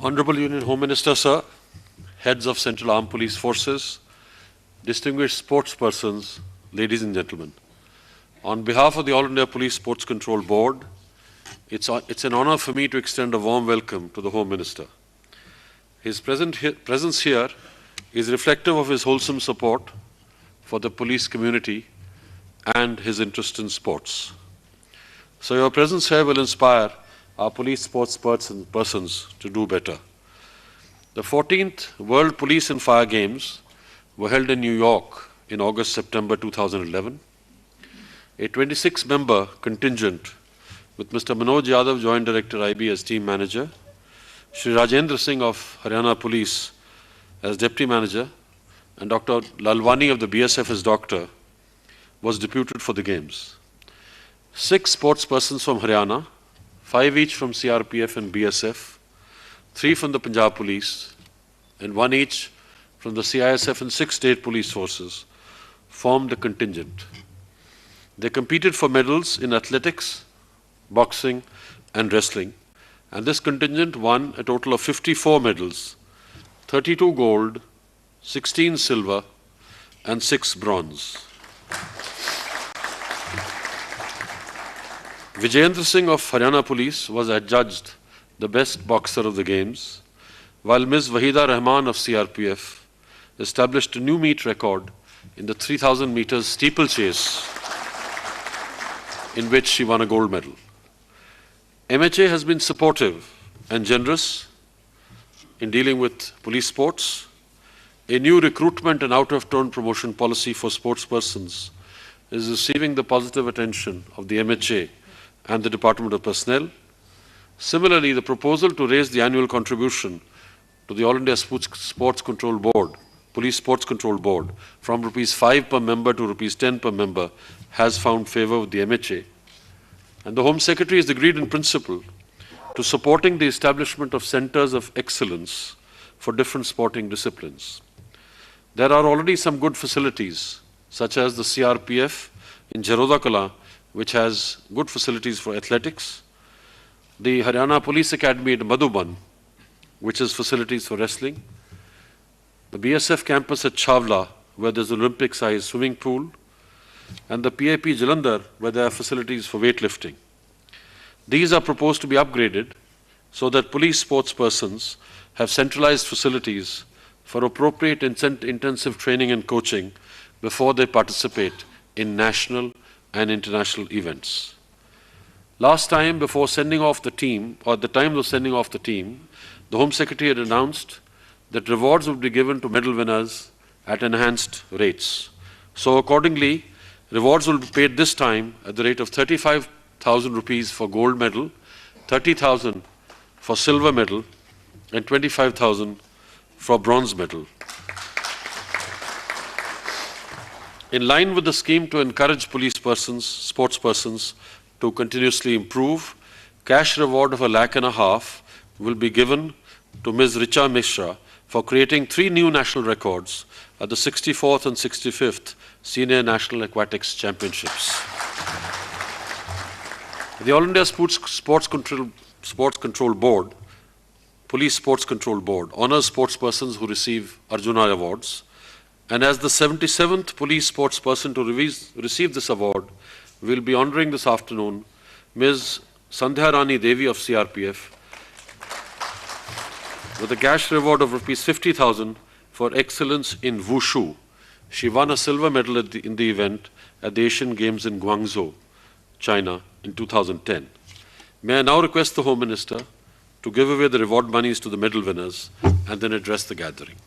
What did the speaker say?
Honorable Union Home Minister, Sir, heads of Central Armed Police Forces, distinguished sportspersons, ladies and gentlemen. On behalf of the All India Police Sports Control Board, it's an honor for me to extend a warm welcome to the Home Minister. His presence here is reflective of his wholesome support for the police community and his interest in sports. So your presence here will inspire our police sports persons to do better. The 14th World Police and Fire Games were held in New York in August-September 2011. A 26-member contingent with Mr. Manoj Yadav, Joint Director IB as Team Manager, Shri Rajendra Singh of Haryana Police as Deputy Manager, and Dr. Lalwani of the BSF as Doctor, was deputed for the Games. 6 sportspersons from Haryana, 5 each from CRPF and BSF, 3 from the Punjab Police, and 1 each from the CISF and 6 state police forces, formed the contingent. They competed for medals in athletics, boxing, and wrestling, and this contingent won a total of 54 medals, 32 gold, 16 silver, and 6 bronze. Vijayendra Singh of Haryana Police was adjudged the best boxer of the Games, while Ms. Wahida Rahman of CRPF established a new meet record in the 3,000 meters steeplechase, in which she won a gold medal. MHA has been supportive and generous in dealing with police sports. A new recruitment and out-of-turn promotion policy for sportspersons is receiving the positive attention of the MHA and the Department of Personnel. Similarly, the proposal to raise the annual contribution to the All India Sports Control Board, Police Sports Control Board, from ₹5 per member to ₹10 per member has found favour with the MHA. And the Home Secretary has agreed in principle to supporting the establishment of centres of excellence for different sporting disciplines. There are already some good facilities, such as the CRPF in Jaroda Kala, which has good facilities for athletics, the Haryana Police Academy at Madhuban, which has facilities for wrestling, the BSF campus at Chawla, where there's an Olympic-sized swimming pool, and the PIP Jalandhar, where there are facilities for weightlifting. These are proposed to be upgraded so that police sports persons have centralized facilities for appropriate intensive training and coaching before they participate in national and international events. Last time, before sending off the team, or at the time of sending off the team, the Home Secretary had announced that rewards would be given to medal winners at enhanced rates. So accordingly, rewards will be paid this time at the rate of 35,000 rupees for gold medal, 30,000 for silver medal, and 25,000 for bronze medal. In line with the scheme to encourage police persons, sports persons to continuously improve, cash reward of ₹1.5 lakh will be given to Ms. Richa Mishra for creating 3 new national records at the 64th and 65th Senior National Aquatics Championships. The All India Sports Control Board, Police Sports Control Board, honors sportspersons who receive Arjuna Awards. And as the 77th police sportsperson to receive this award, we will be honouring this afternoon Ms. Sandhya Rani Devi of CRPF with a cash reward of ₹50,000 for excellence in Wushu. She won a silver medal in the event at the Asian Games in Guangzhou, China in 2010. May I now request the Home Minister to give away the reward monies to the medal winners and then address the gathering.